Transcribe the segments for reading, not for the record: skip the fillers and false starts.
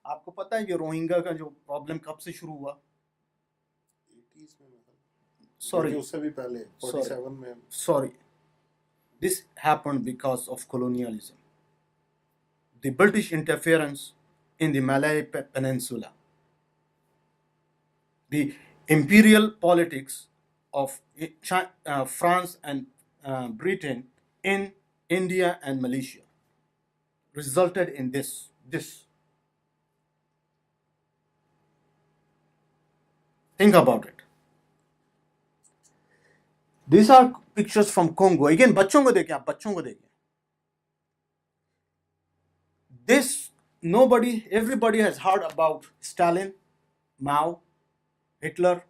आपको पता है ये रोहिंग्या का जो प्रॉब्लम कब से शुरू हुआ? 80s में मतलब सॉरी उससे भी पहले 47 में sorry, this happened because of colonialism, the British interference in the Malay Peninsula, the imperial politics of France and Britain in India and Malaysia resulted in this. Think about it. These are pictures from Congo. Again, बच्चों को देखिए, आप बच्चों को देखिए. This, everybody has heard about Stalin, Mao, Hitler,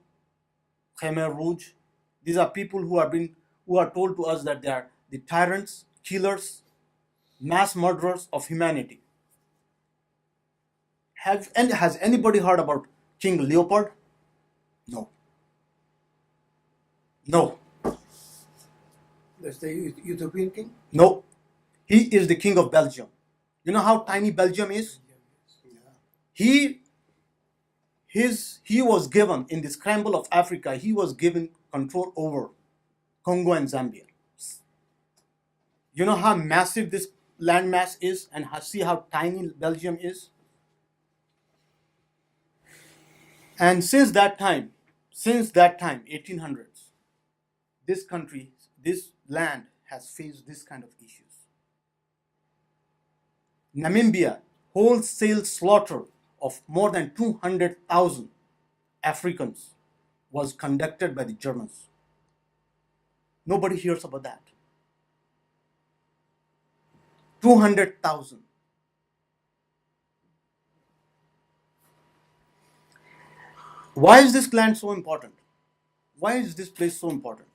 Khmer Rouge. These are people who are told to us that they are the tyrants, killers, mass murderers of humanity. Has anybody heard about King Leopold? No. That's the Ethiopian king? No. He is the king of Belgium. You know how tiny Belgium is? Yeah. He was given, in the scramble of Africa, he was given control over Congo and Zambia. You know how massive this landmass is, and see how tiny Belgium is? And since that time, 1800s, this country, this land has faced this kind of issues. Namibia, wholesale slaughter of more than 200,000 Africans was conducted by the Germans. Nobody hears about that. 200,000. Why is this land so important? Why is this place so important?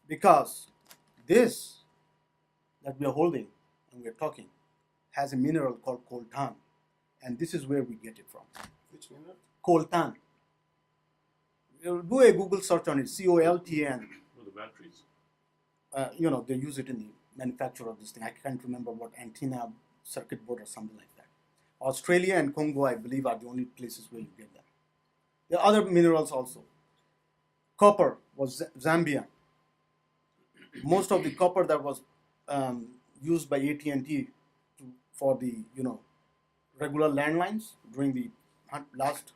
Because this that we are holding and we are talking has a mineral called coltan, and this is where we get it from. which mineral? Coltan. You do a Google search on it, COLTN. For the batteries. They use it in the manufacture of this thing. I can't remember what, antenna, circuit board, or something like that. Australia and Congo, I believe, are the only places where you get that. There are other minerals also. Copper was Zambia. Most of the copper that was used by AT&T for the regular landlines during the last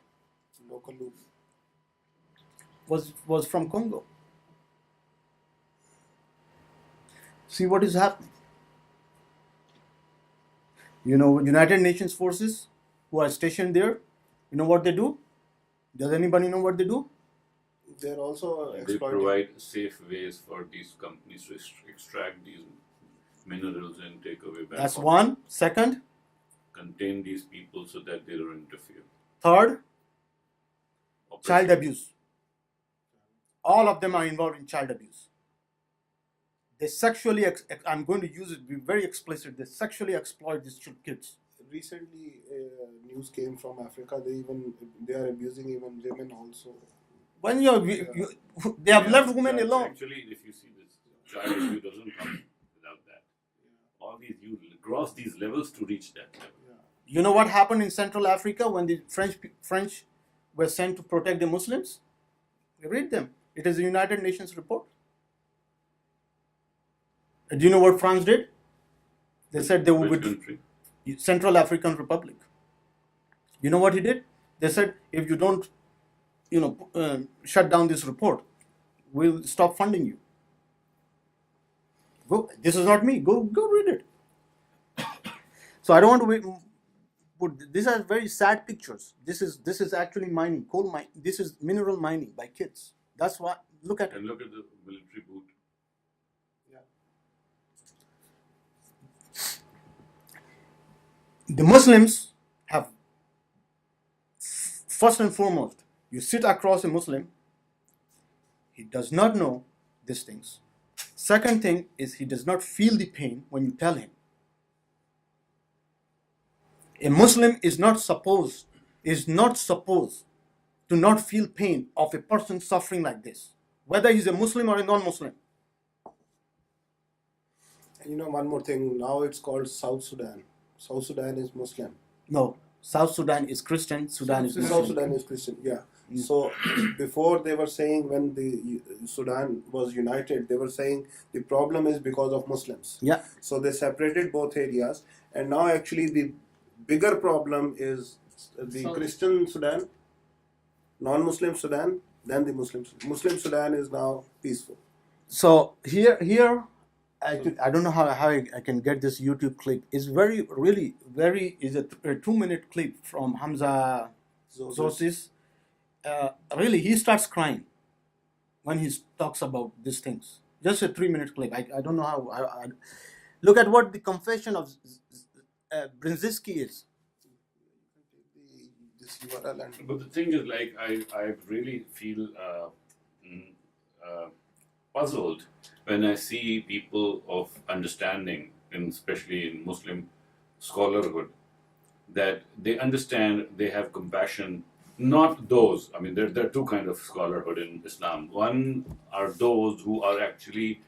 Local loop. was from Congo. See what is happening. United Nations forces who are stationed there, you know what they do? Does anybody know what they do? They're also They exploiting. provide safe ways for these companies to extract these minerals and take away bad That's products. one. Second, Contain these people so that they don't interfere. third, child Oppression. abuse. All of them are involved in child abuse. They sexually, I'm going to use it, be very explicit, they sexually exploit these kids. Recently, news came from Africa. They are abusing even women also. When they have left women alone. Actually, if you see this, child abuse doesn't come without that. All these, you cross these levels to reach that level. You know what happened in Central Africa when the French were sent to protect the Muslims? Read them. It is a United Nations report. And do you know what France did? They said they would Which country? Central African Republic. You know what he did? They said, if you don't, shut down this report, we'll stop funding you. Go. This is not me. Go read it. So I don't want to put. These are very sad pictures. This is actually mining, coal mine. This is mineral mining by kids. That's why. Look at it. And look at the military boot. The Muslims have, first and foremost, you sit across a Muslim, he does not know these things. Second thing is he does not feel the pain when you tell him. A Muslim is not supposed to not feel pain of a person suffering like this, whether he's a Muslim or a non-Muslim. And one more thing. Now it's called South Sudan. South Sudan is Muslim. No, South Sudan is Christian, Sudan is South Muslim. South Sudan is Christian, yeah. So before they were saying when the Sudan was united, they were saying the problem is because of Muslims. Yeah. So they separated both areas, and now actually the bigger problem is the Christian Sudan, non-Muslim Sudan, then the Muslims. Muslim Sudan is now peaceful. So here, I don't know how I can get this YouTube clip. It's is a 2-minute clip from Hamza Zosis. Really, he starts crying when he talks about these things. Just a 3-minute clip. I don't know how. Look at what the confession of Brzezinski is. This URL and But the thing is, like, I really feel puzzled when I see people of understanding, and especially in Muslim scholarhood, that they understand, they have compassion. Not those, I mean, there are two kinds of scholarhood in Islam. One are those who are actually,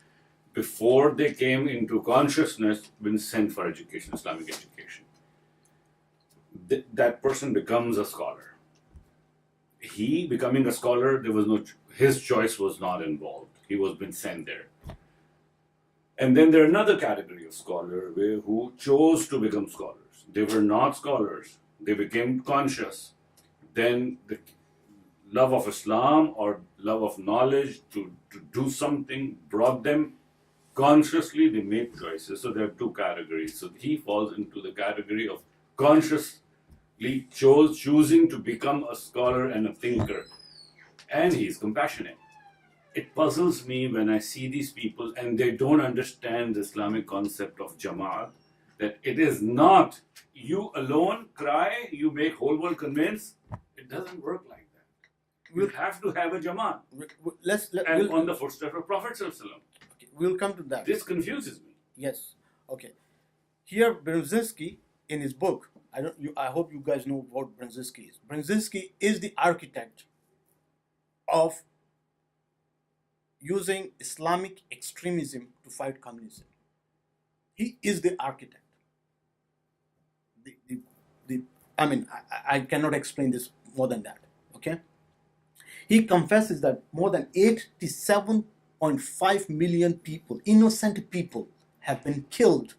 before they came into consciousness, been sent for education, Islamic education. That person becomes a scholar. He becoming a scholar, there was no, his choice was not involved. He was been sent there. And then there are another category of scholar who chose to become scholars. They were not scholars. They became conscious. Then the love of Islam or love of knowledge to do something brought them consciously, they made choices. So there are two categories. So he falls into the category of consciously choosing to become a scholar and a thinker. And he's compassionate. It puzzles me when I see these people and they don't understand the Islamic concept of Jama'at, that it is not you alone cry, you make whole world convinced. It doesn't work like that. You have to have a Jama'at. And on the footsteps of Prophet ﷺ. We'll come to that. This confuses me. Yes. Okay. Here, Brzezinski, in his book, I hope you guys know what Brzezinski is. Brzezinski is the architect of using Islamic extremism to fight communism. He is the architect. I cannot explain this more than that. Okay. He confesses that more than 87.5 million people, innocent people, have been killed.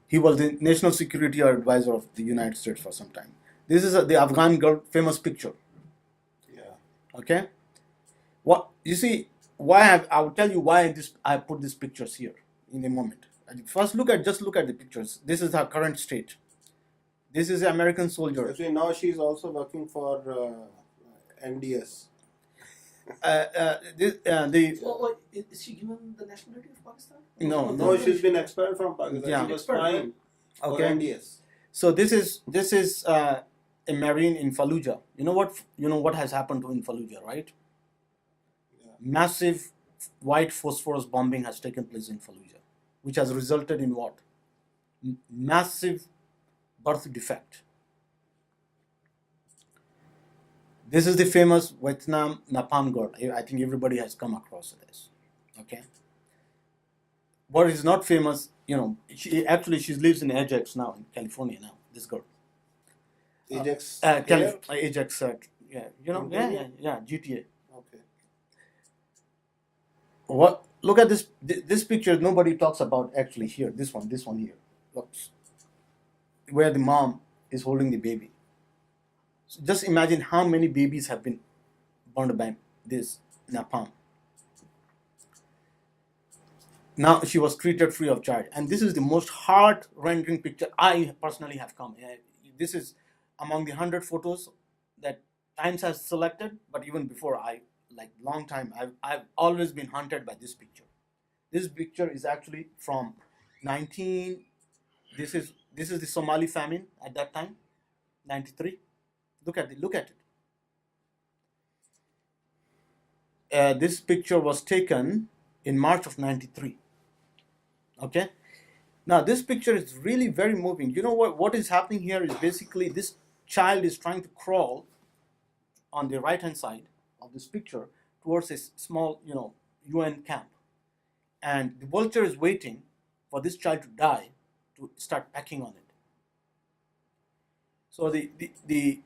He was the national security advisor of the United States for some time. This is the Afghan girl famous picture. yeah. Okay. What you see? Why I will tell you why I put these pictures here in a moment. First, look at the pictures. This is her current state. This is an American soldier. Actually, now she's also working for NDS. Is she given the nationality of Pakistan? No, she's been expelled from Pakistan. Yeah. She was spying for Okay. NDS. So this is a marine in Fallujah. You know what has happened in Fallujah, right? Yeah. Massive white phosphorus bombing has taken place in Fallujah, which has resulted in what? Massive birth defect. This is the famous Vietnam napalm girl. I think everybody has come across this. Okay. What is not famous, she lives in Ajax now, in California now. This girl. Ajax. Ajax. GTA. Okay. What? Look at this picture. Nobody talks about actually here. This one here. Oops. Where the mom is holding the baby. So just imagine how many babies have been burned by this napalm. Now she was treated free of charge, and this is the most heart-rending picture I personally have come. This is among the 100 photos that Times has selected, but even before long time, I've always been haunted by this picture. This picture is actually from 19. This is the Somali famine at that time, 93. Look at it. This picture was taken in March of 93. Okay. Now this picture is really very moving. You know what is happening here is basically this child is trying to crawl on the right hand side of this picture towards a small, UN camp, and the vulture is waiting for this child to die to start packing on it. So the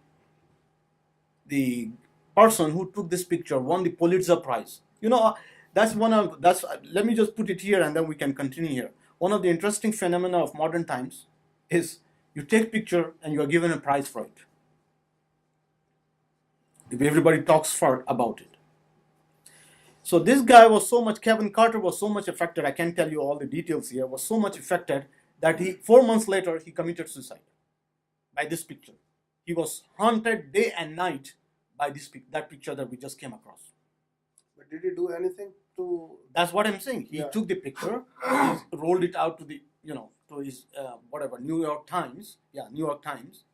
person who took this picture won the Pulitzer Prize. Let me just put it here and then we can continue here. One of the interesting phenomena of modern times is you take picture and you are given a prize for it. If everybody talks about it. So this guy was so much, Kevin Carter was so much affected, I can't tell you all the details here, was so much affected that 4 months later, he committed suicide by this picture. He was haunted day and night by that picture that we just came across. But did he do anything to? That's what I'm saying. He took the picture, he rolled it out to to his New York Times. Yeah, New York Times.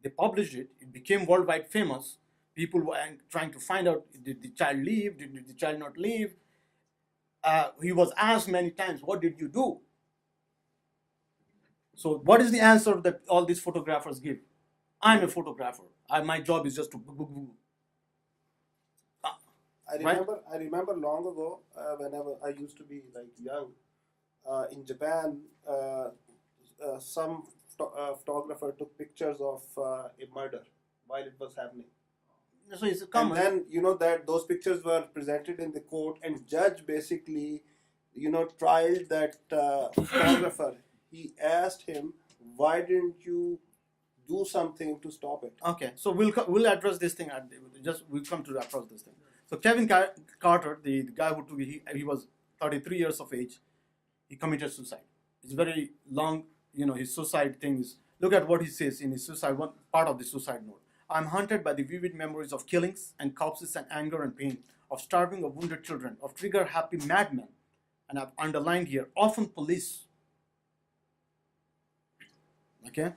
They published it. It became worldwide famous. People were trying to find out, did the child leave? Did the child not leave? He was asked many times, what did you do? So what is the answer that all these photographers give? I'm a photographer. My job is just to I remember long ago, whenever I used to be like young, in Japan, some photographer took pictures of a murder while it was happening. So it's common. And then that those pictures were presented in the court, and judge basically, trialed that photographer. He asked him, "Why didn't you do something to stop it?" Okay, so we'll address this thing. We'll come to address this thing. So Kevin Carter, the guy who took he was 33 years of age. He committed suicide. It's very long. His suicide thing is. Look at what he says in his suicide. One part of the suicide note. I'm haunted by the vivid memories of killings and corpses and anger and pain, of starving or wounded children, of trigger-happy madmen, and I've underlined here, often police. Okay,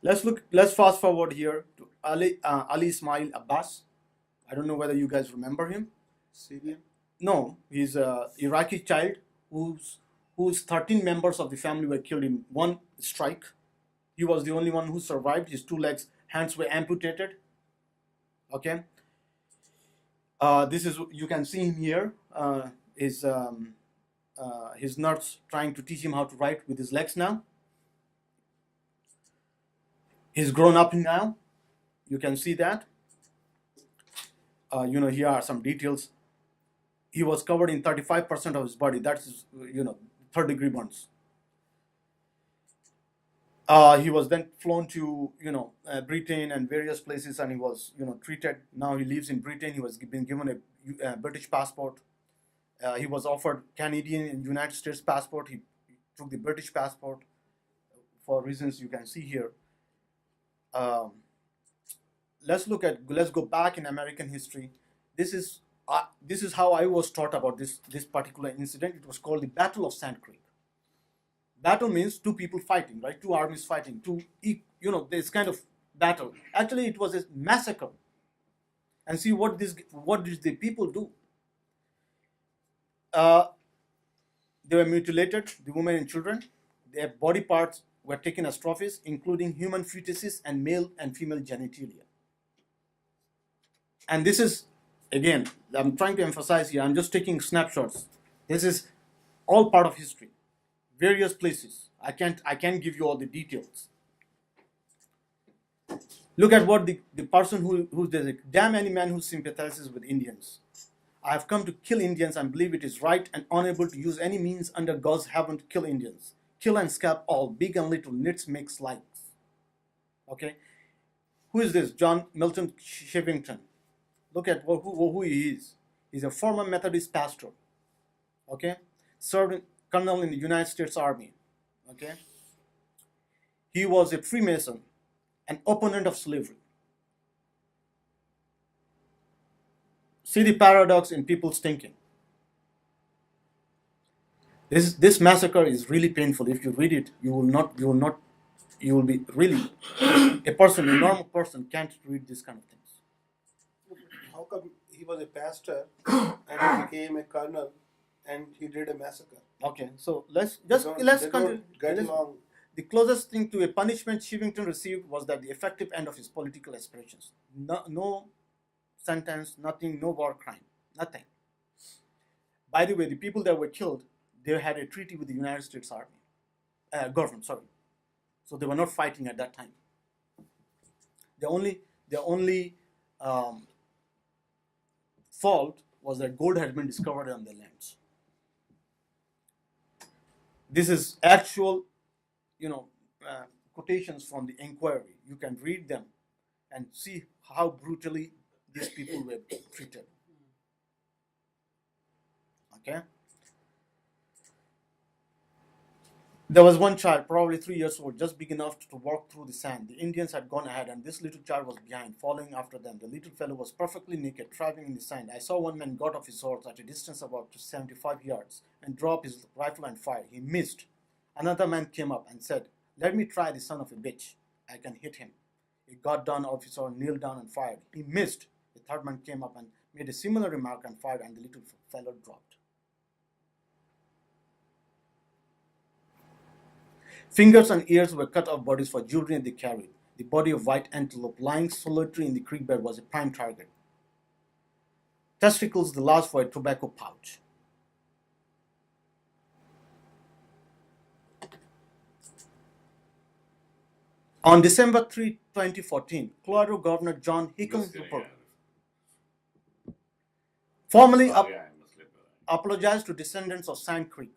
let's fast forward here to Ali Ismail Abbas. I don't know whether you guys remember him. Syrian? No, he's an Iraqi child whose 13 members of the family were killed in one strike. He was the only one who survived. His 2 hands were amputated. Okay. This is, you can see him here. His nurse trying to teach him how to write with his legs now. He's grown up now. You can see that. Here are some details. He was covered in 35% of his body. That's, third-degree burns. He was then flown to, Britain and various places, and he was, treated. Now he lives in Britain. He was been given a British passport. He was offered Canadian and United States passport. He took the British passport for reasons you can see here. Let's go back in American history. This is how I was taught about this particular incident. It was called the Battle of Sand Creek. Battle means 2 people fighting, right? 2 armies fighting. This kind of battle. Actually, it was a massacre. And see what did the people do? They were mutilated, the women and children. Their body parts were taken as trophies, including human fetuses and male and female genitalia. And this is, again, I'm trying to emphasize here, I'm just taking snapshots. This is all part of history. Various places. I can't give you all the details. Look at what the person who there's a damn any man who sympathizes with Indians. I have come to kill Indians and believe it is right and honorable to use any means under God's heaven to kill Indians. Kill and scalp all, big and little, nits makes likes. Okay? Who is this? John Milton Shivington. Look at who he is. He's a former Methodist pastor. Okay? Served colonel in the United States Army. Okay? He was a Freemason, an opponent of slavery. See the paradox in people's thinking. This massacre is really painful. If you read it, you will be really a normal person can't read this kind of things. How come he was a pastor and he became a colonel and he did a massacre? Okay, so let's continue. Get along. The closest thing to a punishment Shivington received was that the effective end of his political aspirations. No sentence, nothing, no war crime, nothing. By the way, the people that were killed, they had a treaty with the United States Army. government. Sorry, so they were not fighting at that time. The only fault was that gold had been discovered on their lands. This is actual, quotations from the inquiry. You can read them and see how brutally these people were treated. Okay. There was one child, probably 3 years old, just big enough to walk through the sand. The Indians had gone ahead, and this little child was behind, following after them. The little fellow was perfectly naked, traveling in the sand. I saw one man got off his horse at a distance of about 75 yards and drop his rifle and fire. He missed. Another man came up and said, "Let me try the son of a bitch. I can hit him." A guard-down officer kneeled down and fired. He missed. The third man came up and made a similar remark and fired, and the little fellow dropped. Fingers and ears were cut off bodies for jewelry they carried. The body of white antelope lying solitary in the creek bed was a prime target. Testicles the last for a tobacco pouch. On December 3, 2014, Colorado Governor John Hickenlooper formally apologized to descendants of Sand Creek.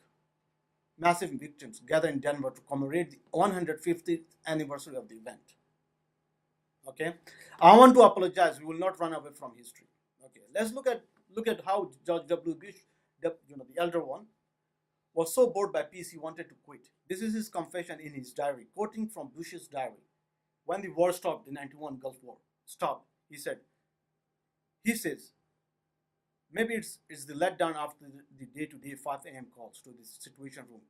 Massive victims gather in Denver to commemorate the 150th anniversary of the event. Okay, I want to apologize. We will not run away from history. Okay, let's look at how George W. Bush, the elder one, was so bored by peace he wanted to quit. This is his confession in his diary, quoting from Bush's diary. When the war stopped, the 91 Gulf War stopped, he says, maybe it's the letdown after the day-to-day 5 a.m. calls to the Situation Room.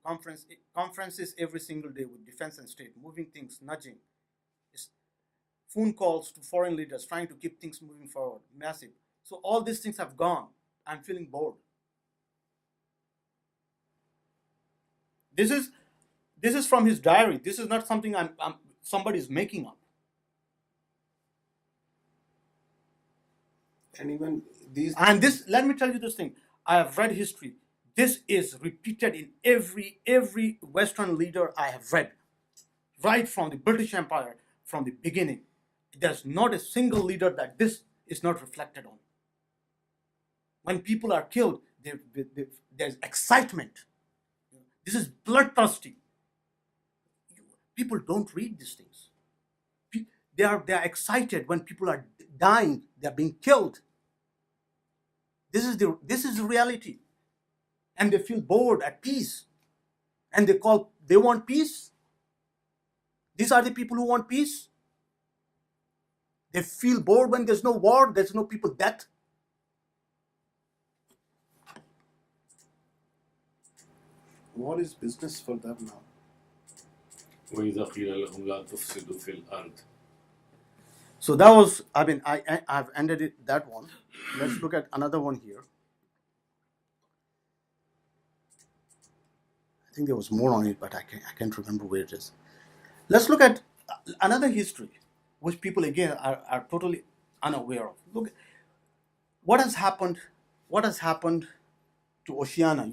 Conferences every single day with defense and state, moving things, nudging. Phone calls to foreign leaders, trying to keep things moving forward. Massive. So all these things have gone. I'm feeling bored. This is from his diary. This is not something somebody's making up. And even these. And this, let me tell you this thing. I have read history. This is repeated in every Western leader I have read, right from the British Empire, from the beginning. There's not a single leader that this is not reflected on. When people are killed, there's excitement. This is bloodthirsty. People don't read these things. They are excited when people are dying. They are being killed. This is the reality, and they feel bored, at peace, and they want peace. These are the people who want peace. They feel bored when there's no war, there's no people death. What is business for them now? So that was, I've ended it, that one. Let's look at another one here. I think there was more on it, but I can't remember where it is. Let's look at another history, which people again are totally unaware of. Look, what has happened to Oceania,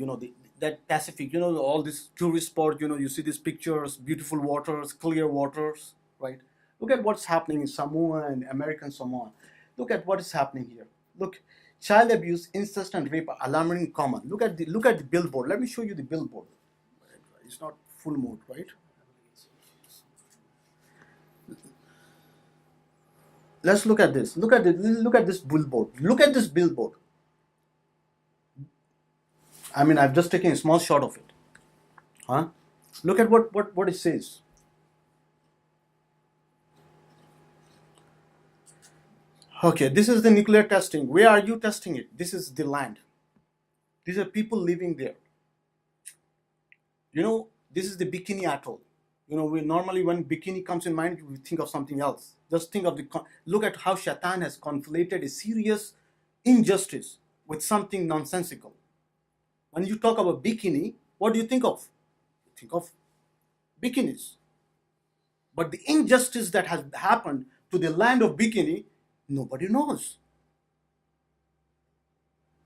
that Pacific, all this tourist spot, you see these pictures, beautiful waters, clear waters, right? Look at what's happening in Samoa and American Samoa. Look at what is happening here. Look, child abuse, incest, and rape are alarmingly common. Look at the billboard. Let me show you the billboard. It's not full mode, right? Let's look at this. Look at this billboard. Look at this billboard. I've just taken a small shot of it. Look at what it says. Okay, this is the nuclear testing. Where are you testing it? This is the land. These are people living there. This is the Bikini Atoll. We normally, when Bikini comes in mind, we think of something else. Just think of look at how Shaitan has conflated a serious injustice with something nonsensical. When you talk about bikini, what do you think of? You think of bikinis. But the injustice that has happened to the land of Bikini, nobody knows.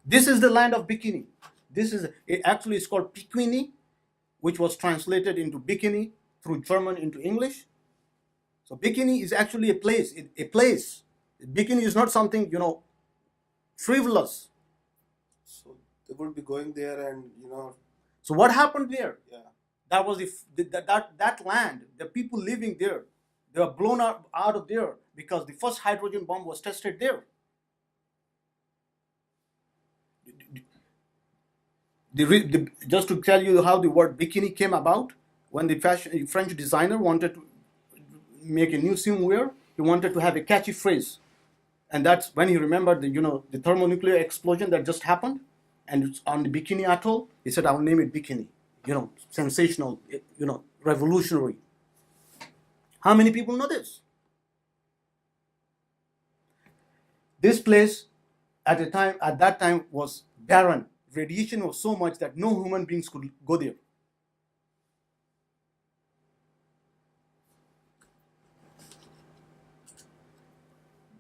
This is the land of Bikini. It actually is called Piquini, which was translated into bikini through German into English. So bikini is actually a place. A place. Bikini is not something, frivolous. So they would be going there and So what happened there? yeah. That was that land. The people living there, they were blown out of there because the first hydrogen bomb was tested there. Just to tell you how the word bikini came about, when the French designer wanted to make a new swimwear, he wanted to have a catchy phrase, and that's when he remembered the thermonuclear explosion that just happened, and it's on the Bikini Atoll. He said, "I will name it Bikini." Sensational, revolutionary. How many people know this? This place at that time was barren. Radiation was so much that no human beings could go there.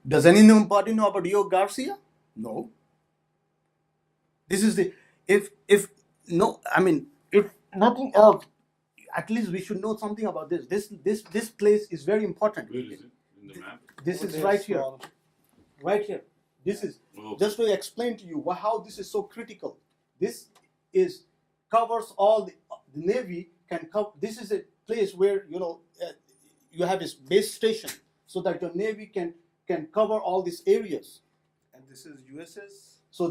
Does anybody know about Rio Garcia? No. This is if nothing else, at least we should know something about this. This place is very important. Where is it in the map? This is right here. Right here. This is just to explain to you how this is so critical. This covers all the Navy can cover. This is a place where you have a base station so that your Navy can cover all these areas. And this is USS. So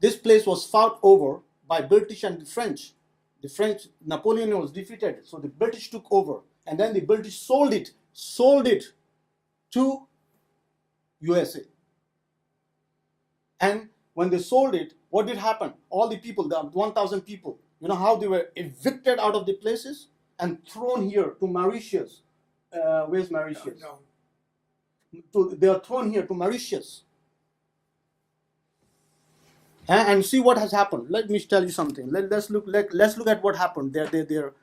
this place was fought over by British and the French. The French, Napoleon was defeated, so the British took over, and then the British sold it to USA. And when they sold it, what did happen? All the people, the 1,000 people, how they were evicted out of the places and thrown here to Mauritius. Where's Mauritius? No. They are thrown here to Mauritius. And see what has happened. Let me tell you something. Let's look at what happened. It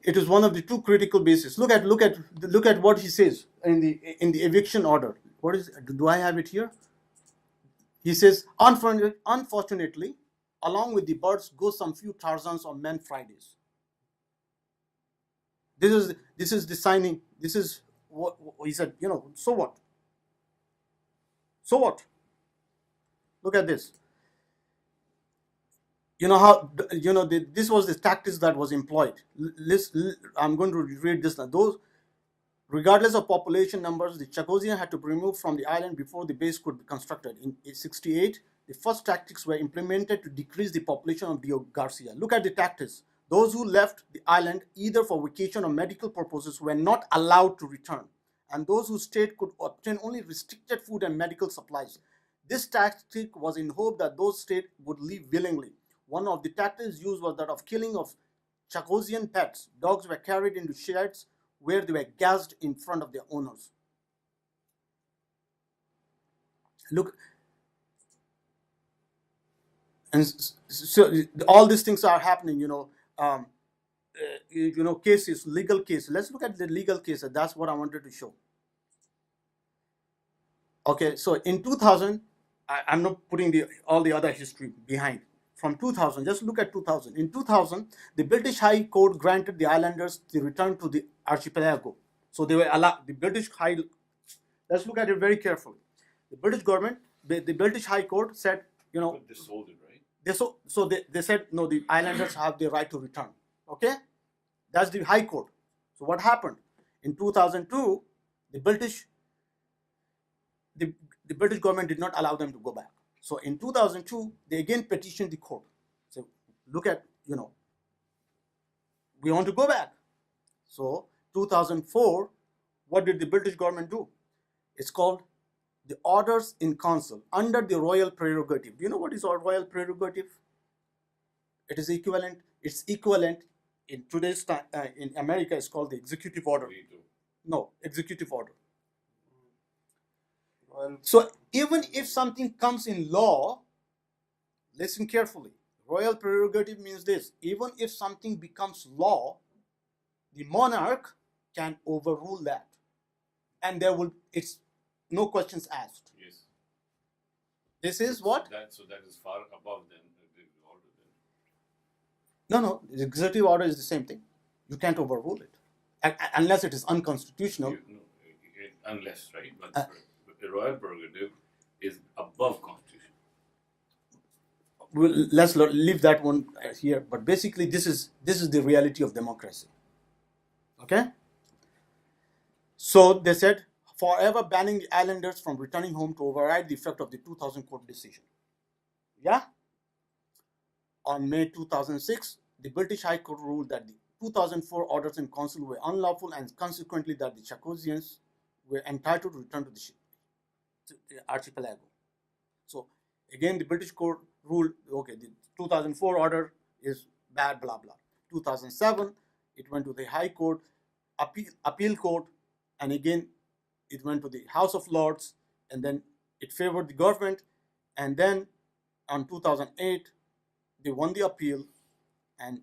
is one of the two critical bases. Look at what he says in the eviction order. What is? Do I have it here? He says, unfortunately, along with the birds go some few Tarzans on Men Fridays. This is the signing. This is what he said. So what? So what? Look at this. This was the tactics that was employed. I'm going to read this now. Regardless of population numbers, the Chagosians had to be removed from the island before the base could be constructed. In 1968, the first tactics were implemented to decrease the population of Rio Garcia. Look at the tactics. Those who left the island either for vacation or medical purposes were not allowed to return, and those who stayed could obtain only restricted food and medical supplies. This tactic was in hope that those stayed would leave willingly. One of the tactics used was that of killing of Chagosian pets. Dogs were carried into sheds where they were gassed in front of their owners. Look, and so all these things are happening. Cases, legal cases. Let's look at the legal cases. That's what I wanted to show. Okay, so in 2000, I'm not putting all the other history behind. From 2000, just look at 2000. In 2000, the British High Court granted the islanders the return to the archipelago. So they were allowed. Let's look at it very carefully. The British government, the British High Court said, But they sold it, right? They said no, the islanders have the right to return. Okay, that's the High Court. So what happened in 2002? The British government did not allow them to go back. So in 2002, they again petitioned the court. So look at, we want to go back. So 2004, what did the British government do? It's called the Orders in Council under the royal prerogative. Do you know what is our royal prerogative? It is equivalent. It's equivalent in today's time in America. It's called the executive order. No, executive order. So even if something comes in law, listen carefully. Royal prerogative means this. Even if something becomes law, the monarch can overrule that. And it's no questions asked. Yes. This is what? So that is far above the order then. No, the executive order is the same thing. You can't overrule it unless it is unconstitutional. Unless, right? But Uh, the royal prerogative is above constitution. let's leave that one here. But basically, this is the reality of democracy. Okay. So they said forever banning the islanders from returning home to override the effect of the 2000 court decision. Yeah. On May 2006, the British High Court ruled that the 2004 orders in council were unlawful and consequently that the Chacosians were entitled to return to the archipelago. So again, the British court ruled, okay, the 2004 order is bad, blah, blah. 2007, it went to the High Court, appeal court, and again, it went to the House of Lords, and then it favored the government, and then on 2008, they won the appeal, and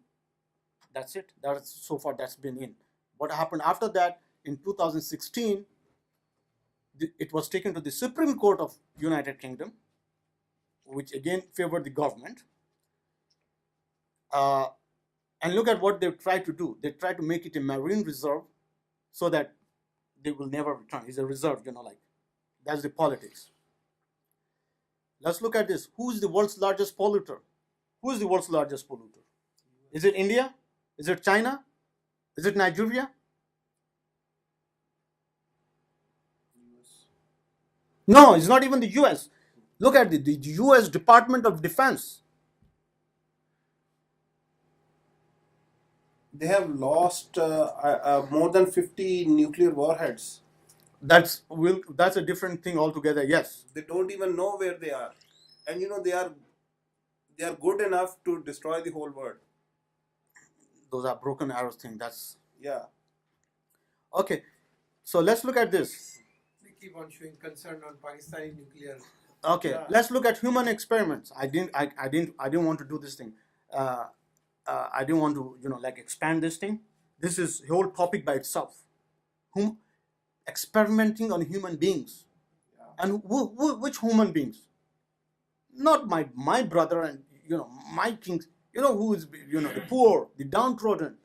that's it. So far that's been in. What happened after that? In 2016, it was taken to the Supreme Court of United Kingdom, which again favored the government. And look at what they tried to do. They tried to make it a marine reserve so that they will never return. It's a reserve, like that's the politics. Let's look at this. Who is the world's largest polluter? Who is the world's largest polluter? Is it India? Is it China? Is it Nigeria? No, it's not even the US. Look at the US Department of Defense. They have lost more than 50 nuclear warheads. That's a different thing altogether. Yes. They don't even know where they are, and they are good enough to destroy the whole world. Those are broken arrows thing. That's Yeah. okay. So let's look at this. They keep on showing concern on Pakistani nuclear. Okay, Yeah. let's look at human experiments. I didn't want to do this thing. I didn't want to expand this thing. This is a whole topic by itself. Experimenting on human beings, and which human beings? Not my brother and my kings. Who is the poor, the downtrodden,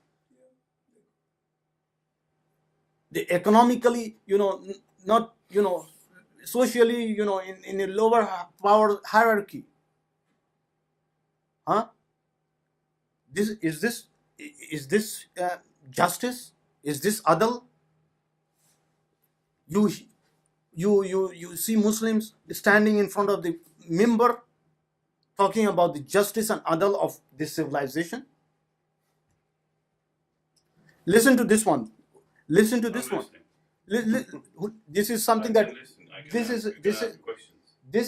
the economically not socially in a lower power hierarchy. Huh? Is this justice? Is this adl? You see Muslims standing in front of the mimbar talking about the justice and adl of this civilization. Listen to this one. Listen to this one. This is something that this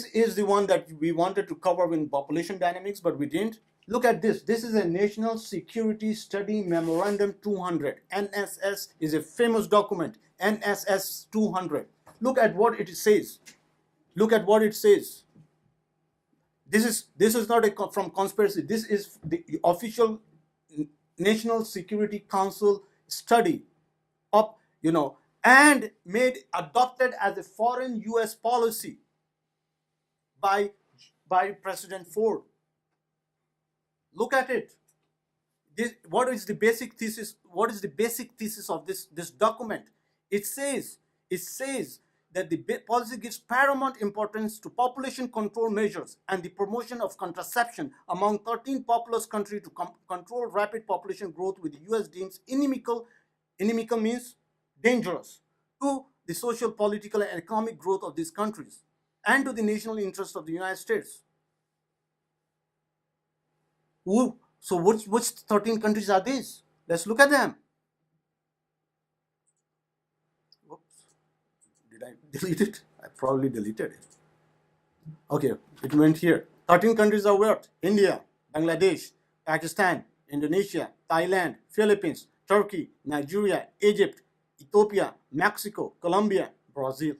is the one that we wanted to cover in population dynamics, but we didn't. Look at this. This is a National Security Study Memorandum 200. NSS is a famous document. NSS 200. Look at what it says. Look at what it says. This is not from conspiracy. This is the official National Security Council study of and adopted as a foreign U.S. policy by President Ford. Look at it. What is the basic thesis? What is the basic thesis of this document? It says that the policy gives paramount importance to population control measures and the promotion of contraception among 13 populous countries to control rapid population growth, with the U.S. deems inimical means dangerous to the social, political, and economic growth of these countries and to the national interest of the United States. So which 13 countries are these? Let's look at them. Whoops. Did I delete it? I probably deleted it. Okay, it went here. 13 countries are what? India, Bangladesh, Pakistan, Indonesia, Thailand, Philippines, Turkey, Nigeria, Egypt, Ethiopia, Mexico, Colombia, Brazil.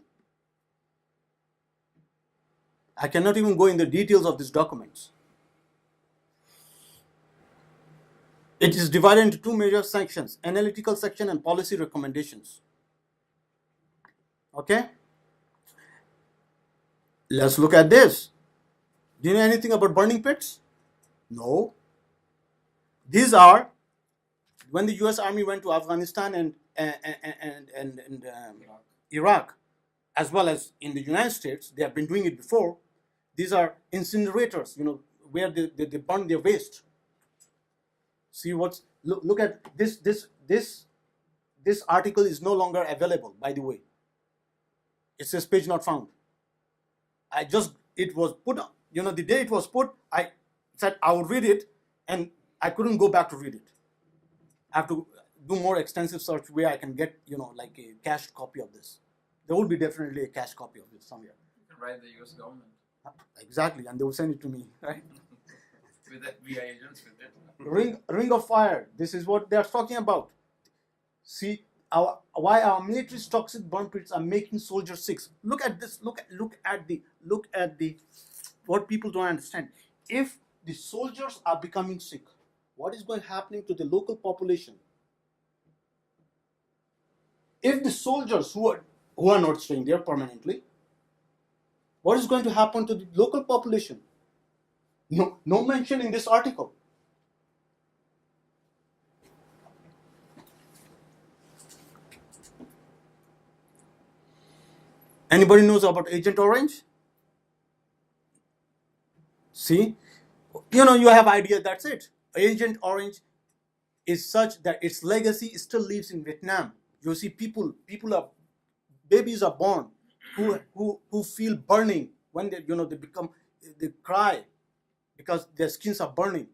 I cannot even go in the details of these documents. It is divided into two major sections: analytical section and policy recommendations. Okay? Let's look at this. Do you know anything about burning pits? No. These are when the U.S. Army went to Afghanistan and Iraq, as well as in the United States. They have been doing it before. These are incinerators, where they burn their waste. See look at this article is no longer available, by the way. It says page not found. It was put, the day it was put, I said I would read it, and I couldn't go back to read it. I have to do more extensive search where I can get, like a cached copy of this. There will be definitely a cached copy of this somewhere. You can write the US government. Exactly, and they will send it to me, right? With FBI agents with it. Ring of fire. This is what they are talking about. See why our military's toxic burn pits are making soldiers sick. Look at this. Look at the what people don't understand. If the soldiers are becoming sick, what is going happening to the local population? If the soldiers who are not staying there permanently, what is going to happen to the local population? No mention in this article. Anybody knows about Agent Orange? See, you have idea. That's it. Agent Orange is such that its legacy still lives in Vietnam. You see, babies are born who feel burning when they cry because their skins are burning.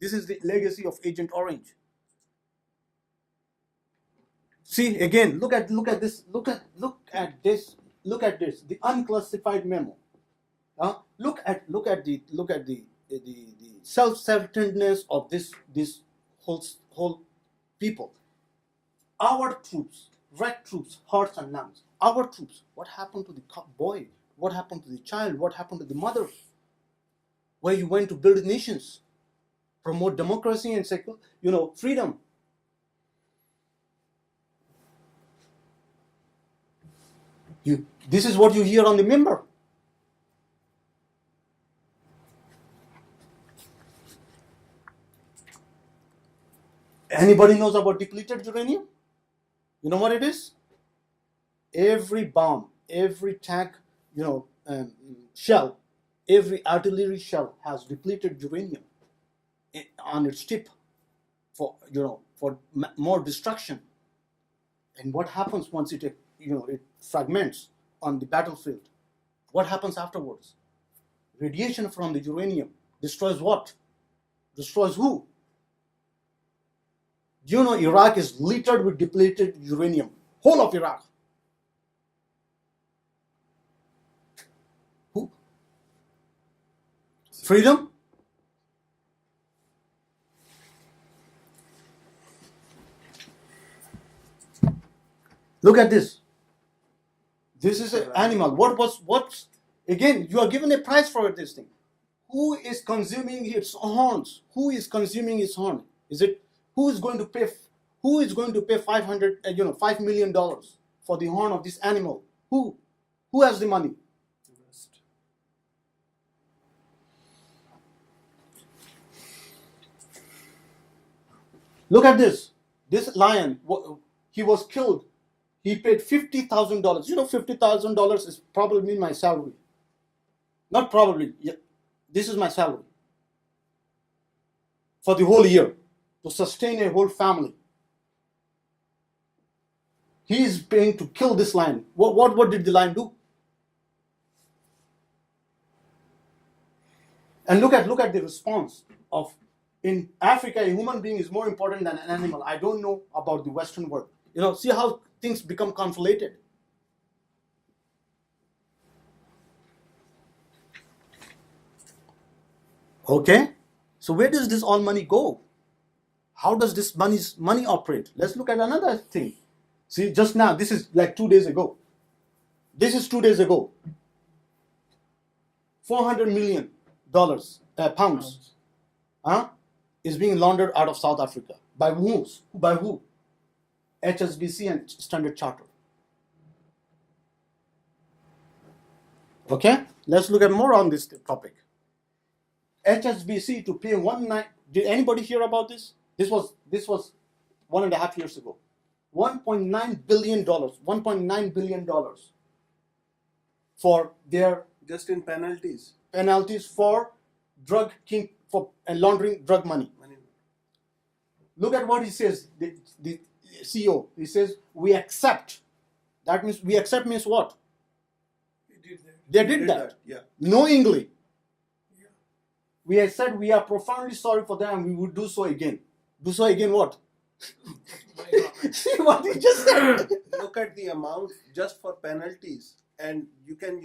This is the legacy of Agent Orange. See again. Look at this. Look at this. Look at this. The unclassified memo. Look at the self-centeredness of this whole people. Our troops, red troops, hearts and lungs. Our troops. What happened to the boy? What happened to the child? What happened to the mother? Where you went to build nations, promote democracy and freedom. This is what you hear on the member. Anybody knows about depleted uranium? You know what it is? Every bomb, every tank, shell, every artillery shell has depleted uranium on its tip for more destruction. And what happens once it fragments on the battlefield? What happens afterwards? Radiation from the uranium destroys what? Destroys who? Do you know Iraq is littered with depleted uranium? Whole of Iraq. Who? Freedom? Look at this. This is an animal. What's again, you are given a price for this thing. Who is consuming its horns? Who is consuming its horn? Who is going to pay $5 million for the horn of this animal? Who has the money? Look at this. This lion, he was killed. He paid $50,000. $50,000 is probably my salary. Not probably. Yeah, this is my salary for the whole year to sustain a whole family. He is paying to kill this lion. What did the lion do? And look at the response of, in Africa, a human being is more important than an animal. I don't know about the Western world. See how things become conflated. Okay, so where does this all money go? How does this money operate? Let's look at another thing. See, just now, this is like 2 days ago. This is 2 days ago. $400 million pounds is being laundered out of South Africa. By who? By who? HSBC and Standard Chartered. Okay, let's look at more on this topic. HSBC to pay Did anybody hear about this? This was 1.5 years ago. $1.9 billion. $1.9 billion for their Just in penalties. penalties for laundering drug money. Look at what he says. The CEO. He says we accept. That means we accept means what? They did that. Yeah. Knowingly. We have said we are profoundly sorry for them and we would do so again. Do so again what? See what he just said? Look at the amount just for penalties, and you can,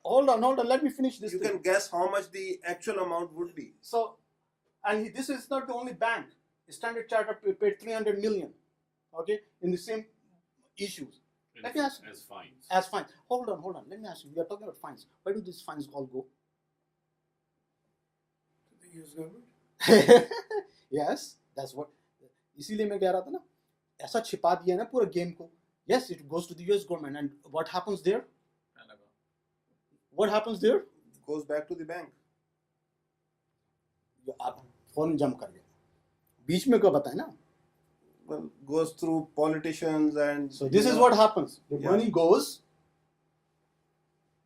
Hold on, let me finish this you thing. can guess how much the actual amount would be. So, and this is not the only bank. Standard Chartered paid 300 million, okay, in the same issues. Let me ask you. As fines. As fines. Hold on. Let me ask you. We are talking about fines. Where do these fines all go? The US government. Yes, that's what. इसीलिए मैं कह रहा था ना, ऐसा छिपा दिया ना पूरा गेम को. Yes, it goes to the US government, and what happens there? What happens there? It goes back to the bank. आप फोन जंप कर गए. बीच में क्या बताए ना? Well, goes through politicians and. So this is what happens. The Yeah. money goes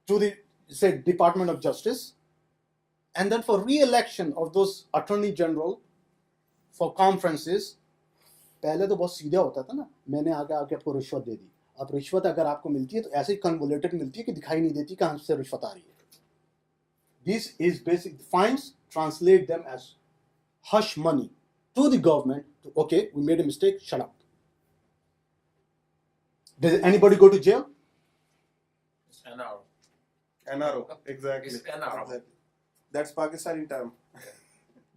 to the Department of Justice, and then for re-election of those Attorney General, for conferences, पहले तो बहुत सीधा होता था ना, मैंने आके आपको रिश्वत दे दी. अब रिश्वत अगर आपको मिलती है तो ऐसे ही कन्वोलेटेड मिलती है कि दिखाई नहीं देती कहाँ से रिश्वत आ रही है. This is basic. Fines translate them as hush money to the government. Okay, we made a mistake. Shut up. Does anybody go to jail? It's NRO. NRO, exactly. It's NRO. Exactly. That's Pakistani term.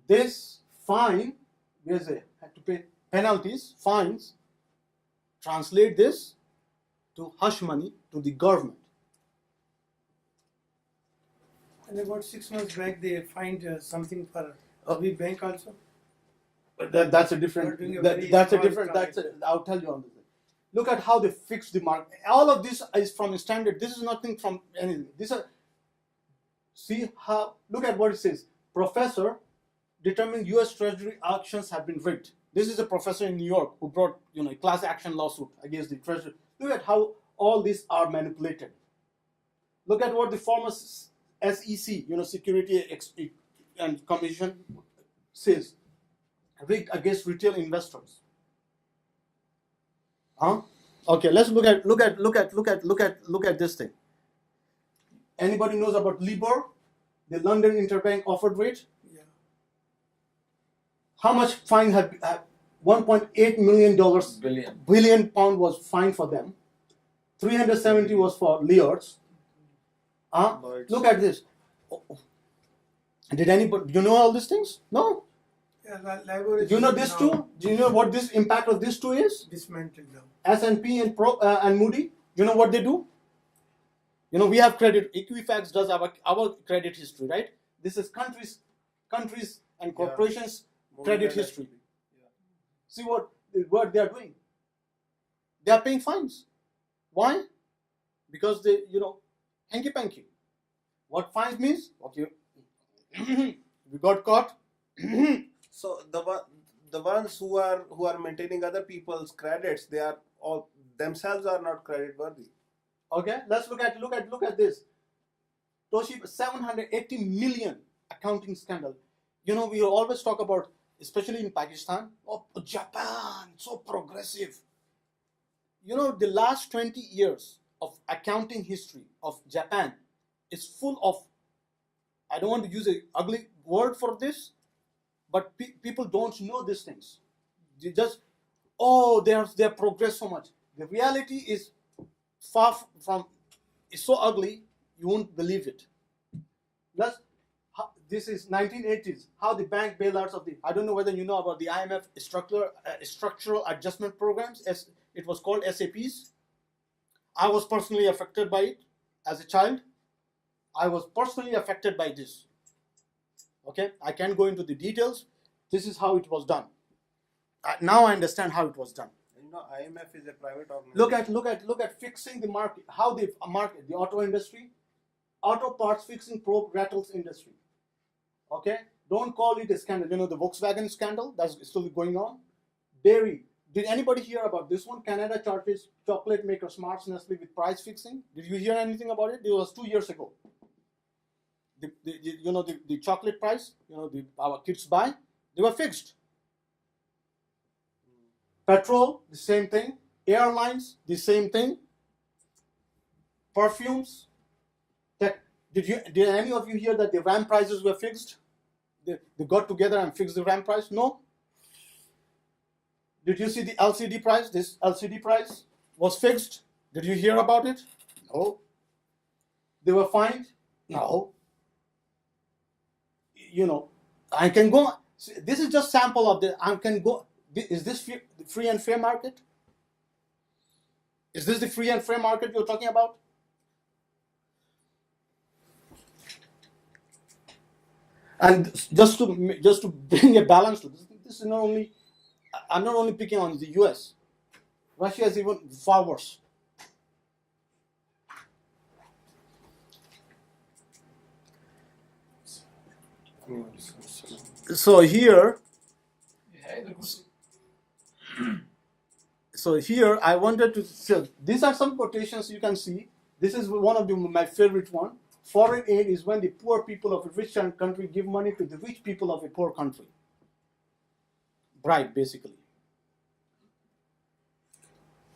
This fine, where's it? Had to pay penalties, fines. Translate this to hush money to the government. And about 6 months back, they find something for Avi Bank also. But that's a different. You're doing a That, very that's a small different. That's. transaction. I'll tell you on this. Look at how they fix the market. All of this is from standard. This is nothing from anything. These are. See how. Look at what it says. Professor determined U.S. Treasury auctions have been rigged. This is a professor in New York who brought a class action lawsuit against the Treasury. Look at how all these are manipulated. Look at what the former SEC, Security and Commission, says. Rigged against retail investors. Okay, let's look at this thing. Anybody knows about LIBOR, the London Interbank Offered Rate? Yeah. How much fine had $1.8 million billion pound was fined for them. 370 was for Lloyds. Lloyds. Look at this. Did anybody? Do you know all these things? No. Yeah, LIBOR is Do you know this now too? Do you know what this impact of this two is? dismantled now. S&P and Moody. Do you know what they do? We have credit. Equifax does our credit history, right? This is countries and corporations' credit history. See what they are doing. They are paying fines. Why? Because they, hanky-panky. What fines means? Okay, we got caught. So the ones who are maintaining other people's credits, they are all themselves are not credit worthy. Okay, let's look at this. Toshiba 780 million accounting scandal. We always talk about, especially in Pakistan, Japan, so progressive. The last 20 years of accounting history of Japan is full of, I don't want to use an ugly word for this, but people don't know these things. They just, they have progressed so much. The reality is far from, it's so ugly, you won't believe it. This is 1980s, how the bank bailouts of I don't know whether you know about the IMF structural adjustment programs, as it was called SAPs. I was personally affected by it as a child. I was personally affected by this. Okay, I can't go into the details. This is how it was done. Now I understand how it was done. IMF is a private organization. Look at fixing the market. How the market, the auto industry, auto parts fixing probe rattles industry. Okay, Don't call it a scandal. You know the Volkswagen scandal that's still going on. Dairy. Did anybody hear about this one? Canada charges chocolate maker Nestle with price fixing. Did you hear anything about it? It was 2 years ago. The chocolate price, our kids buy, they were fixed. Petrol, the same thing. Airlines, the same thing. Perfumes. Did any of you hear that the RAM prices were fixed? They got together and fixed the RAM price? No. Did you see the LCD price? This LCD price was fixed. Did you hear about it? No. They were fined? No. I can go. This is just sample of the. I can go. Is this free and fair market? Is this the free and fair market you're talking about? And just to bring a balance to this, this is not only. I'm not only picking on the U.S. Russia is even far worse. So here I wanted to say, these are some quotations you can see. This is one of my favorite one. Foreign aid is when the poor people of a rich country give money to the rich people of a poor country. Bribe, basically.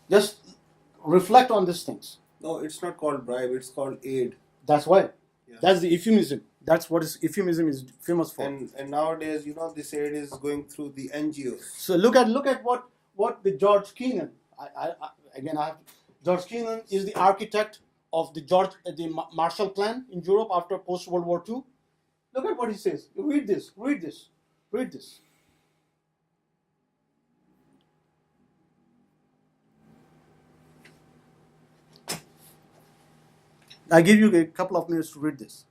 Just reflect on these things. No, it's not called bribe, it's called aid. That's why. Yeah. That's the euphemism. That's what euphemism is famous for. And nowadays, this aid is going through the NGOs. So look at what the George Kennan. George Kennan is the architect of the Marshall Plan in Europe after post World War II. Look at what he says. Read this. I give you a couple of minutes to read this.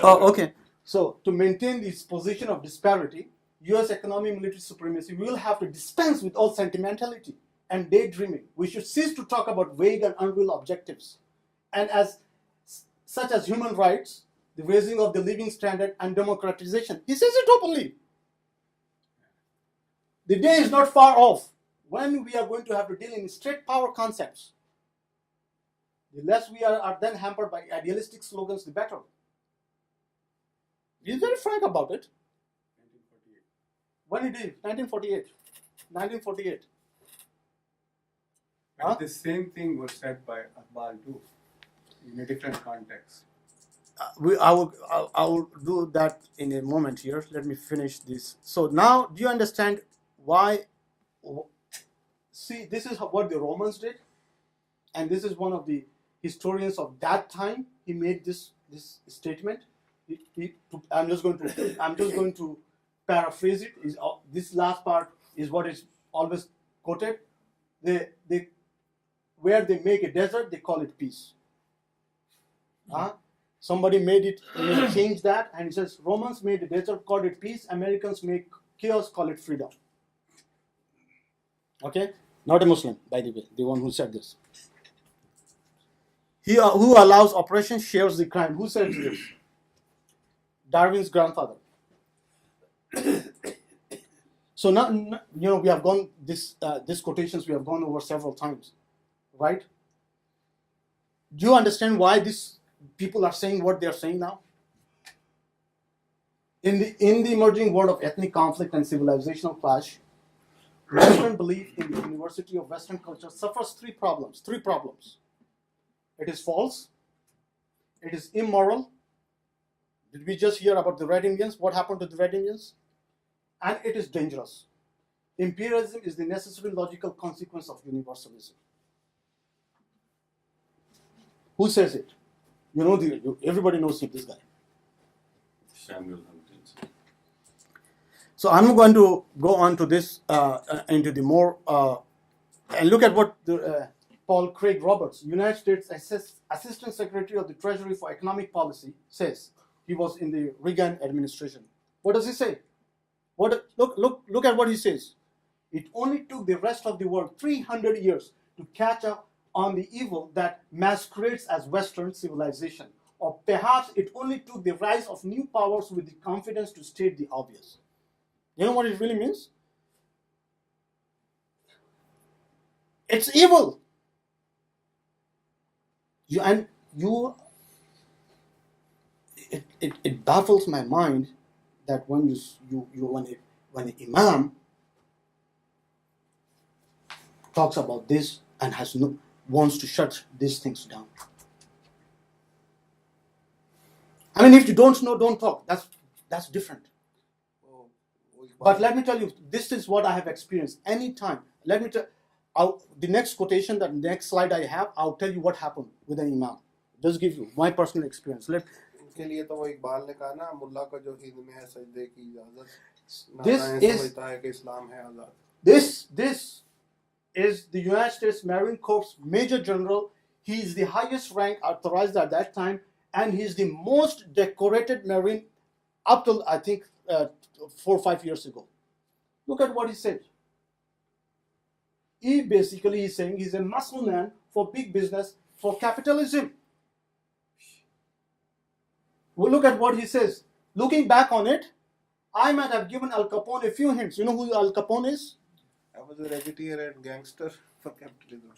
Oh, okay. So, to maintain this position of disparity, U.S. economic military supremacy, we will have to dispense with all sentimentality and daydreaming. We should cease to talk about vague and unreal objectives, and such as human rights, the raising of the living standard, and democratization. He says it openly. The day is not far off when we are going to have to deal in straight power concepts. The less we are then hampered by idealistic slogans, the better. He's very frank about it. 1948. When he did? 1948. 1948. But the same thing was said by Akbar too, in a different context. I will do that in a moment here. Let me finish this. So now, do you understand why? See, this is what the Romans did, and this is one of the historians of that time. He made this statement. I'm just going to paraphrase it. This last part is what is always quoted. Where they make a desert, they call it peace. Somebody made it, change that, and it says Romans made a desert, called it peace. Americans make chaos, call it freedom. Okay, not a Muslim, by the way, the one who said this. He who allows oppression shares the crime. Who said this? Darwin's grandfather. So now, we have gone these quotations we have gone over several times, right? Do you understand why these people are saying what they are saying now? In the emerging world of ethnic conflict and civilizational clash, Western belief in the university of Western culture suffers three problems. It is false. It is immoral. Did we just hear about the Red Indians? What happened to the Red Indians? And it is dangerous. Imperialism is the necessary logical consequence of universalism. Who says it? Everybody knows him, this guy. Samuel Huntington. So I'm going to go on to this, into the more, and look at what Paul Craig Roberts, United States Assistant Secretary of the Treasury for Economic Policy, says. He was in the Reagan administration. What does he say? Look at what he says. It only took the rest of the world 300 years to catch up on the evil that masquerades as Western civilization. Or perhaps it only took the rise of new powers with the confidence to state the obvious. You know what it really means? It's evil. It baffles my mind that when when the imam talks about this and wants to shut these things down. I mean, if you don't know, don't talk. That's different. But let me tell you, this is what I have experienced. Anytime, let me tell. The next quotation, the next slide I have, I'll tell you what happened with an imam. Just give you my personal experience. इनके लिए तो वो इकबाल ने कहा ना, मुल्ला को जो हिंद में है सजदे की इजाजत, This is समझता है कि इस्लाम है आजाद. This is the United States Marine Corps Major General. He is the highest rank authorized at that time, and he is the most decorated Marine up till I think 4 or 5 years ago. Look at what he said. He basically is saying he's a muscle man for big business, for capitalism. Well, look at what he says. Looking back on it, I might have given Al Capone a few hints. You know who Al Capone is? I was a racketeer and gangster for capitalism.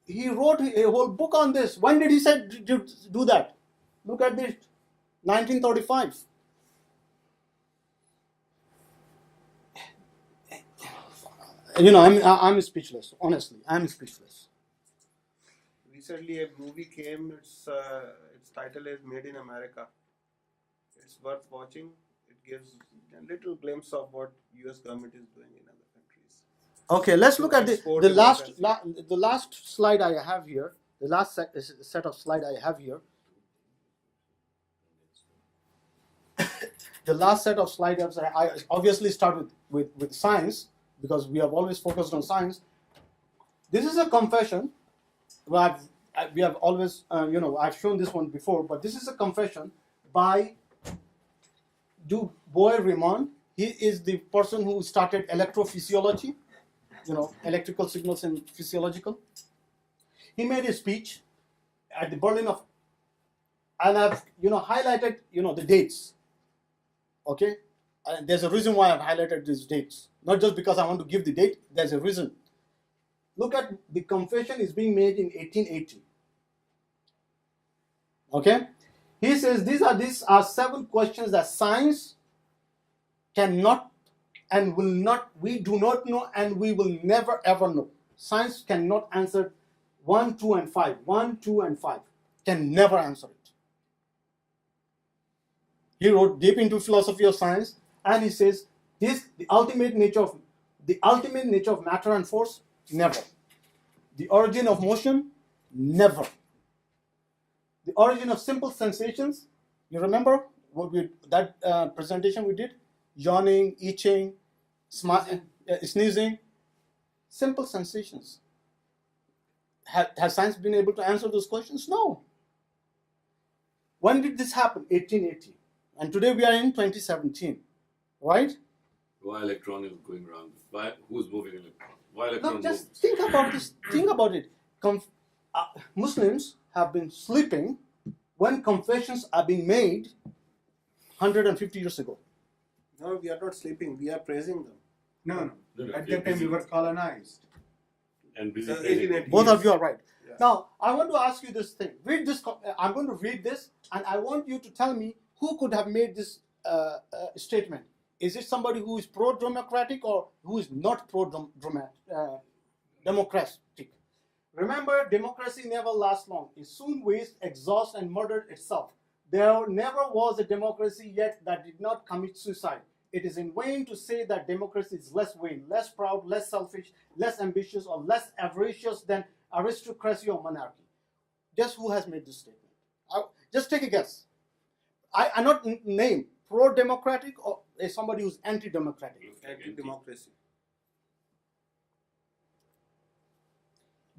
He wrote a whole book on this. When did he say do that? Look at this, 1935. You know, I'm speechless. Honestly, I'm speechless. Recently, a movie came. Its title is Made in America. It's worth watching. It gives a little glimpse of what U.S. government is doing in other countries. Okay, let's look at the last slide I have here. The last set of slide I have here. The last set of slides I obviously start with science, because we have always focused on science. This is a confession. We have always, I've shown this one before, but this is a confession by Du Bois-Reymond. He is the person who started electrophysiology, electrical signals and physiological. He made a speech at the Berlin and I've, highlighted, the dates. Okay? And there's a reason why I've highlighted these dates. Not just because I want to give the date, there's a reason. Look at the confession is being made in 1880. Okay? He says these are 7 questions that science cannot and will not, we do not know, and we will never ever know. Science cannot answer 1, 2, and 5. 1, 2, and 5. Can never answer it. He wrote deep into philosophy of science, and he says the ultimate nature of matter and force, never. The origin of motion, never. The origin of simple sensations, you remember that presentation we did? Yawning, itching, sneezing, simple sensations. Has science been able to answer those questions? No. When did this happen? 1880. And today we are in 2017, right? Why electron is going around? Who's moving electron? Why electron No, just moves? think about this. Think about it. Muslims have been sleeping when confessions are being made 150 years ago. No, we are not sleeping. We are praising them. No. No, At we are that time we busy. were colonized. And busy. 1880. Both of you are right. Yeah. Now, I want to ask you this thing. Read this. I'm going to read this, and I want you to tell me who could have made this statement. Is it somebody who is pro-democratic or who is not pro-democratic? Remember, democracy never lasts long. It soon wastes, exhausts, and murders itself. There never was a democracy yet that did not commit suicide. It is in vain to say that democracy is less vain, less proud, less selfish, less ambitious, or less avaricious than aristocracy or monarchy. Guess who has made this statement? Just take a guess. I not name pro-democratic or somebody who's anti-democratic. Anti-democracy.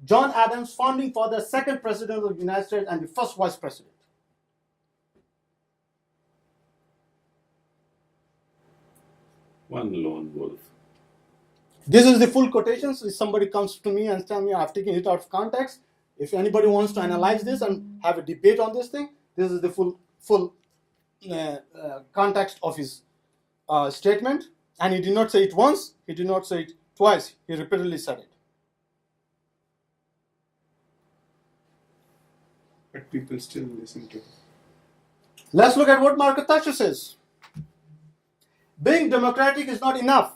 John Adams, founding father, second president of the United States and the first vice president. One lone wolf. This is the full quotations. If somebody comes to me and tell me I've taken it out of context, if anybody wants to analyze this and have a debate on this thing, this is the full context of his statement. And he did not say it once, he did not say it twice, he repeatedly said it. But people still listen to it. Let's look at what Margaret Thatcher says. Being democratic is not enough.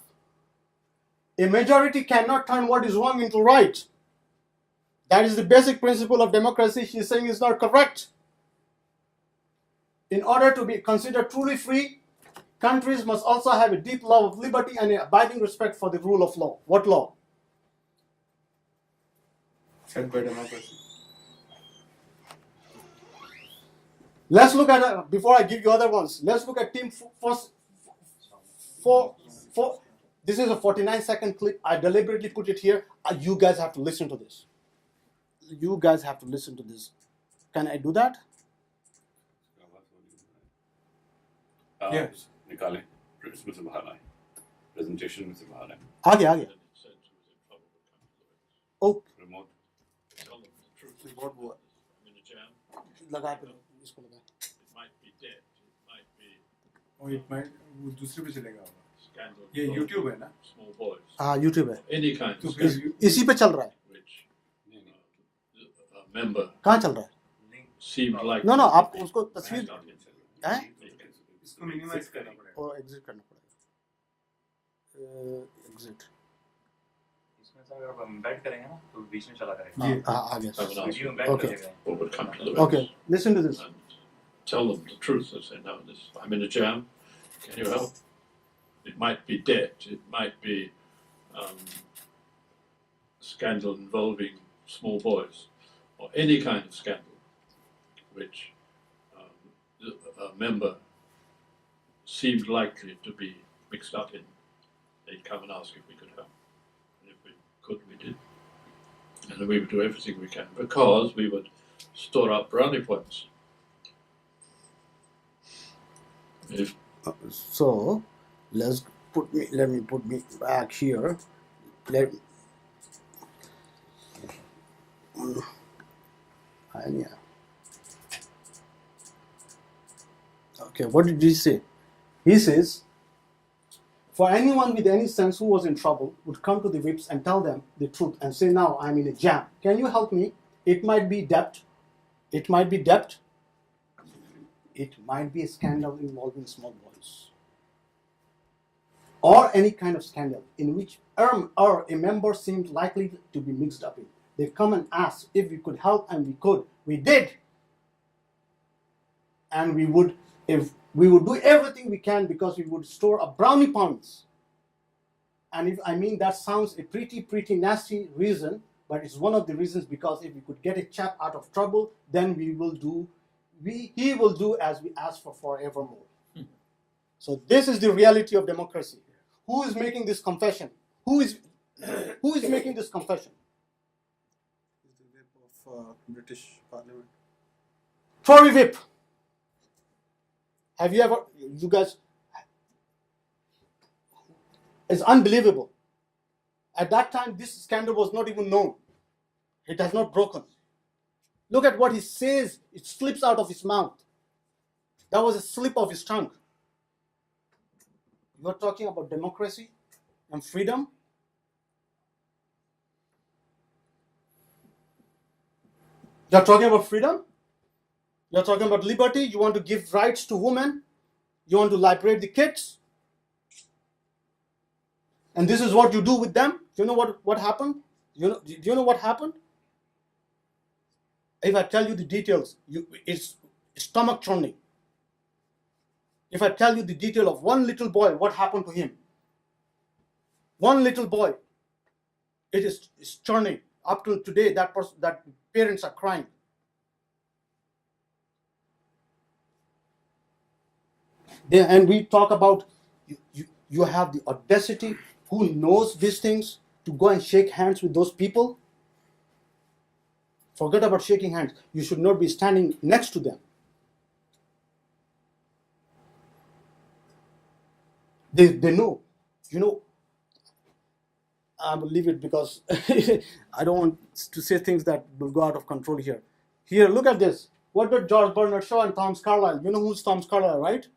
A majority cannot turn what is wrong into right. That is the basic principle of democracy. She's saying is not correct. In order to be considered truly free, countries must also have a deep love of liberty and an abiding respect for the rule of law. What law? Set by democracy. Let's look at, before I give you other ones, let's look at Team four. This is a 49-second clip. I deliberately put it here. You guys have to listen to this. You guys have to listen to this. Can I do that? Yeah. Nikale. Mr. Mahalai. Presentation, Mr. Mahalai. आगे. Oh, Remote. Tell them the truth. what? I'm in a jam. लगा पे इसको लगा. It might be debt. It might be और it might वो दूसरे पे चलेगा होगा. scandal. ये YouTube है ना? Small boys. हाँ, YouTube है. Any kind तो of फिर scandal इसी पे चल रहा है. which a member कहाँ चल रहा है? seemed like. No, आप उसको तस्वीर हैं? इसको minimize करना पड़ेगा. और एग्जिट करना पड़ेगा. एग्जिट. इसमें सर अगर हम embed करेंगे ना तो बीच में चला करेगा. हाँ, आ गया. Have an video answer. embed Okay. कर देगा. What would come to the Okay, listen to this. and tell them the truth and say, no, I'm in a jam. Can you help? It might be debt. It might be scandal involving small boys, or any kind of scandal which a member seemed likely to be mixed up in. They'd come and ask if we could help. And if we could, we did. And we would do everything we can because we would store up brownie points. If So, let me put me back here. Okay, what did he say? He says, for anyone with any sense who was in trouble would come to the whips and tell them the truth and say, now I'm in a jam. Can you help me? It might be debt. It might be debt. It might be a scandal involving small boys. Or any kind of scandal in which a member seemed likely to be mixed up in. They come and ask if we could help, and we could. We did. And we would do everything we can because we would store up brownie points. And that sounds a pretty nasty reason, but it's one of the reasons, because if we could get a chap out of trouble, then he will do as we ask for forevermore. So this is the reality of democracy. Who is making this confession? Who is making this confession? It's the whip of British Parliament. Tory whip. Have you ever, you guys, it's unbelievable. At that time, this scandal was not even known. It has not broken. Look at what he says. It slips out of his mouth. That was a slip of his tongue. You are talking about democracy and freedom. You are talking about freedom. You are talking about liberty. You want to give rights to women. You want to liberate the kids. And this is what you do with them. Do you know what happened? Do you know what happened? If I tell you the details, it's stomach churning. If I tell you the detail of one little boy, what happened to him? One little boy, it's churning. Up till today, that parents are crying. And we talk about you have the audacity, who knows these things, to go and shake hands with those people. Forget about shaking hands. You should not be standing next to them. They know You know, I will leave it because I don't want to say things that will go out of control here. Here, look at this. What did George Bernard Shaw and Thomas Carlyle? You know who's Thomas Carlyle, right?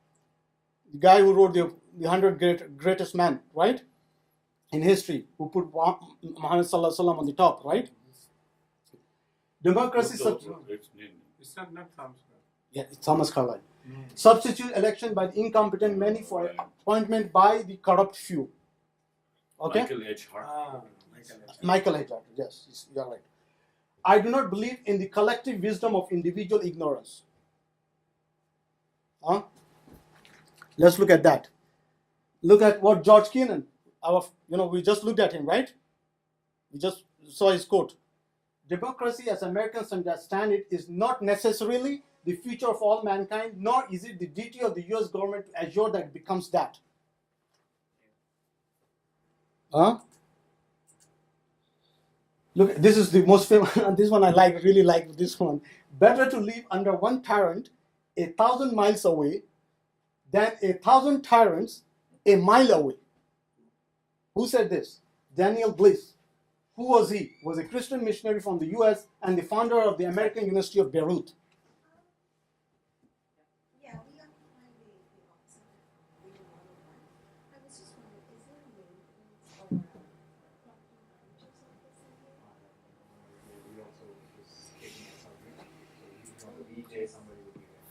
The guy who wrote the 100 greatest men, right? In history, who put Muhammad Sallallahu Alaihi Wasallam on the top, right? Democracy. It's not Thomas. Yeah, it's Thomas Carlyle. Substitute election by the incompetent many for appointment by the corrupt few. Okay? Michael H. Hart. Michael H. Hart, yes, you're right. I do not believe in the collective wisdom of individual ignorance. Huh? Let's look at that. Look at what George Kennan, we just looked at him, right? We just saw his quote. Democracy, as Americans understand it, is not necessarily the future of all mankind, nor is it the duty of the US government to assure that it becomes that. Huh? Look, this is the most famous, this one I really like this one. Better to live under one tyrant 1,000 miles away than 1,000 tyrants a mile away. Who said this? Daniel Bliss. Who was he? Was a Christian missionary from the US and the founder of the American University of Beirut.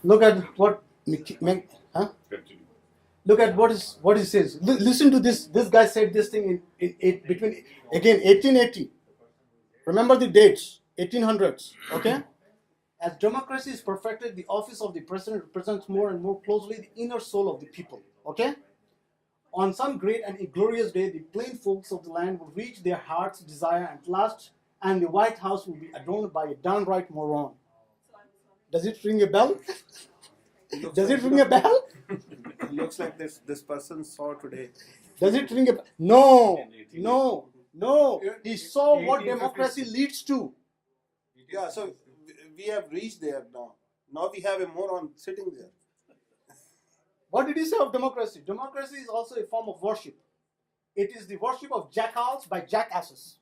Look at what Look at what he says. Listen to this. This guy said this thing in between 1880. Remember the dates, 1800s. Okay. As democracy is perfected, the office of the president represents more and more closely the inner soul of the people. Okay. On some great and glorious day, the plain folks of the land will reach their heart's desire at last, and the White House will be adorned by a downright moron. Does it ring a bell? Does it ring a bell? It looks like this person saw today. Does it ring a bell? No. He saw what democracy leads to. Yeah, so we have reached there now. Now we have a moron sitting there. What did he say of democracy? Democracy is also a form of worship. It is the worship of jackals by jackasses.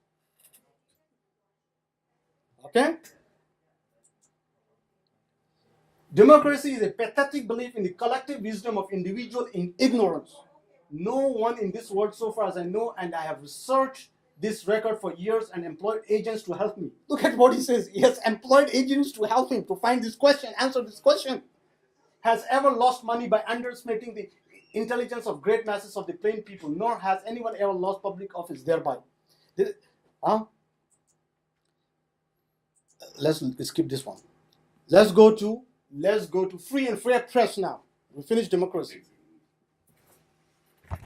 Okay? Democracy is a pathetic belief in the collective wisdom of individual in ignorance. No one in this world, so far as I know, and I have researched this record for years and employed agents to help me. Look at what he says. He has employed agents to help him to find this question, answer this question. Has ever lost money by underestimating the intelligence of great masses of the plain people, nor has anyone ever lost public office thereby. Let's skip this one. Let's go to free and fair press now. We finished democracy.